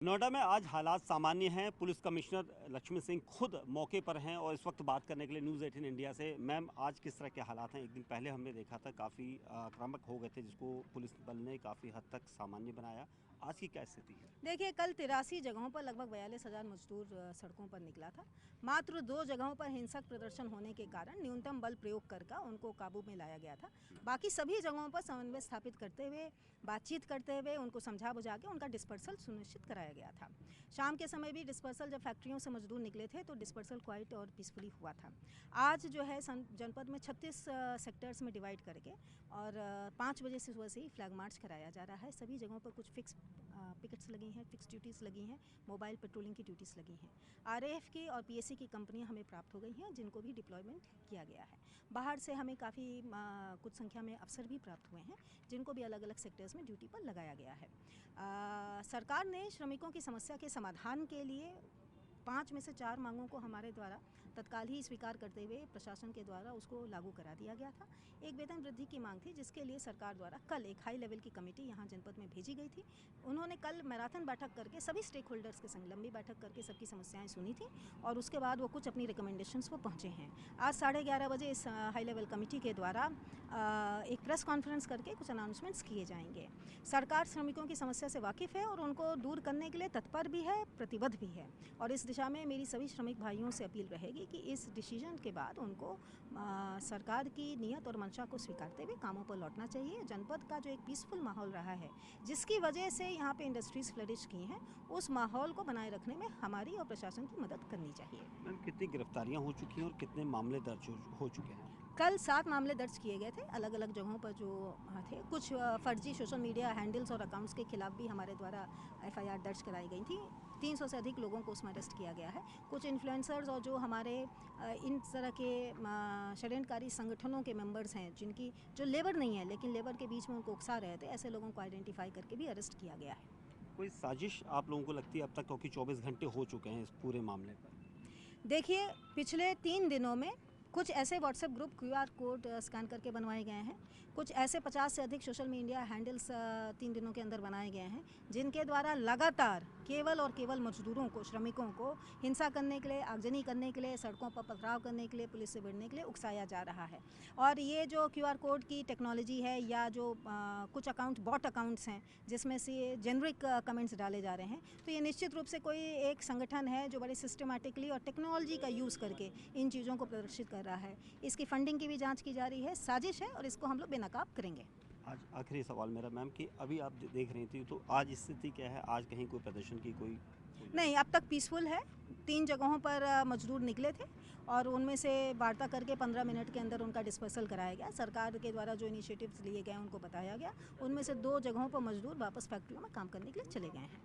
नोएडा में आज हालात सामान्य हैं। पुलिस कमिश्नर लक्ष्मी सिंह खुद मौके पर हैं और इस वक्त बात करने के लिए न्यूज़ 18 इंडिया से। मैम, आज किस तरह के हालात हैं? एक दिन पहले हमने देखा था काफ़ी आक्रामक हो गए थे, जिसको पुलिस बल ने काफ़ी हद तक सामान्य बनाया। आज की क्या स्थिति है? देखिए, कल 83 जगहों पर लगभग 42,000 मजदूर सड़कों पर निकला था। मात्र 2 जगहों पर हिंसक प्रदर्शन होने के कारण न्यूनतम बल प्रयोग कर उनको काबू में लाया गया था। बाकी सभी जगहों पर समन्वय स्थापित करते हुए, बातचीत करते हुए उनको समझा बुझा के उनका डिस्पर्सल सुनिश्चित कराया गया था। शाम के समय भी डिस्पर्सल, जब फैक्ट्रियों से मजदूर निकले थे तो डिस्पर्सल क्वाइट और पीसफुली हुआ था। आज जो है जनपद में 36 सेक्टर्स में डिवाइड करके और 5 बजे से सुबह से ही फ्लैग मार्च कराया जा रहा है। सभी जगहों पर कुछ फिक्स पिकेट्स लगी हैं, फिक्स ड्यूटीज़ लगी हैं, मोबाइल पेट्रोलिंग की ड्यूटीज़ लगी हैं। आरएएफ की और पीएससी की कंपनियां हमें प्राप्त हो गई हैं, जिनको भी डिप्लॉयमेंट किया गया है। बाहर से हमें काफ़ी कुछ संख्या में अफसर भी प्राप्त हुए हैं, जिनको भी अलग अलग सेक्टर्स में ड्यूटी पर लगाया गया है। सरकार ने श्रमिकों की समस्या के समाधान के लिए 5 में से 4 मांगों को हमारे द्वारा तत्काल ही स्वीकार करते हुए प्रशासन के द्वारा उसको लागू करा दिया गया था। एक वेतन वृद्धि की मांग थी, जिसके लिए सरकार द्वारा कल एक हाई लेवल की कमेटी यहाँ जनपद में भेजी गई थी। उन्होंने कल मैराथन बैठक करके सभी स्टेक होल्डर्स के संग लंबी बैठक करके सबकी समस्याएं सुनी थी और उसके बाद वो कुछ अपनी रिकमेंडेशंस पर पहुँचे हैं। आज 11:30 बजे इस हाई लेवल कमेटी के द्वारा एक प्रेस कॉन्फ्रेंस करके कुछ अनाउंसमेंट्स किए जाएंगे। सरकार श्रमिकों की समस्या से वाकिफ़ है और उनको दूर करने के लिए तत्पर भी है, प्रतिबद्ध भी है और इस दिशा में मेरी सभी श्रमिक भाइयों से अपील रहेगी कि इस डिसीजन के बाद उनको सरकार की नियत और मंशा को स्वीकारते हुए कामों पर लौटना चाहिए। जनपद का जो एक पीसफुल माहौल रहा है, जिसकी वजह से यहाँ पे इंडस्ट्रीज फ्लरिश की हैं, उस माहौल को बनाए रखने में हमारी और प्रशासन की मदद करनी चाहिए। मैम, कितनी गिरफ्तारियां हो चुकी हैं और कितने मामले दर्ज हो चुके हैं? कल 7 मामले दर्ज किए गए थे अलग अलग जगहों पर जो थे। कुछ फर्जी सोशल मीडिया हैंडल्स और अकाउंट्स के खिलाफ भी हमारे द्वारा एफआईआर दर्ज कराई गई थी। 300 से अधिक लोगों को उसमें अरेस्ट किया गया है। कुछ इन्फ्लुएंसर्स और जो हमारे इन तरह के षड्यंत्रकारी संगठनों के मेंबर्स हैं, जिनकी जो लेबर नहीं है लेकिन लेबर के बीच में उनको उकसा रहे थे, ऐसे लोगों को आइडेंटिफाई करके भी अरेस्ट किया गया है। कोई साजिश आप लोगों को लगती है अब तक, क्योंकि 24 घंटे हो चुके हैं इस पूरे मामले पर? देखिए, पिछले 3 दिनों में कुछ ऐसे WhatsApp group QR code scan करके बनवाए गए हैं। कुछ ऐसे 50 से अधिक सोशल मीडिया हैंडल्स 3 दिनों के अंदर बनाए गए हैं, जिनके द्वारा लगातार केवल और केवल मजदूरों को, श्रमिकों को हिंसा करने के लिए, आगजनी करने के लिए, सड़कों पर पथराव करने के लिए, पुलिस से भिड़ने के लिए उकसाया जा रहा है। और ये जो क्यूआर कोड की टेक्नोलॉजी है या जो कुछ अकाउंट बॉट अकाउंट्स हैं, जिसमें से जेनरिक कमेंट्स डाले जा रहे हैं, तो ये निश्चित रूप से कोई एक संगठन है जो बड़े सिस्टमेटिकली और टेक्नोलॉजी का यूज़ करके इन चीज़ों को प्रदर्शित कर रहा है। इसकी फंडिंग की भी जांच की जा रही है। साजिश है और इसको हम लोग बेनकाब करेंगे। आज आखिरी सवाल मेरा मैम, कि अभी आप देख रही थी, तो आज स्थिति क्या है? आज कहीं कोई प्रदर्शन की कोई? नहीं, अब तक पीसफुल है। 3 जगहों पर मजदूर निकले थे और उनमें से वार्ता करके 15 मिनट के अंदर उनका डिस्पर्सल कराया गया। सरकार के द्वारा जो इनिशिएटिव्स लिए गए उनको बताया गया। उनमें से 2 जगहों पर मजदूर वापस फैक्ट्रियों में काम करने के लिए चले गए हैं।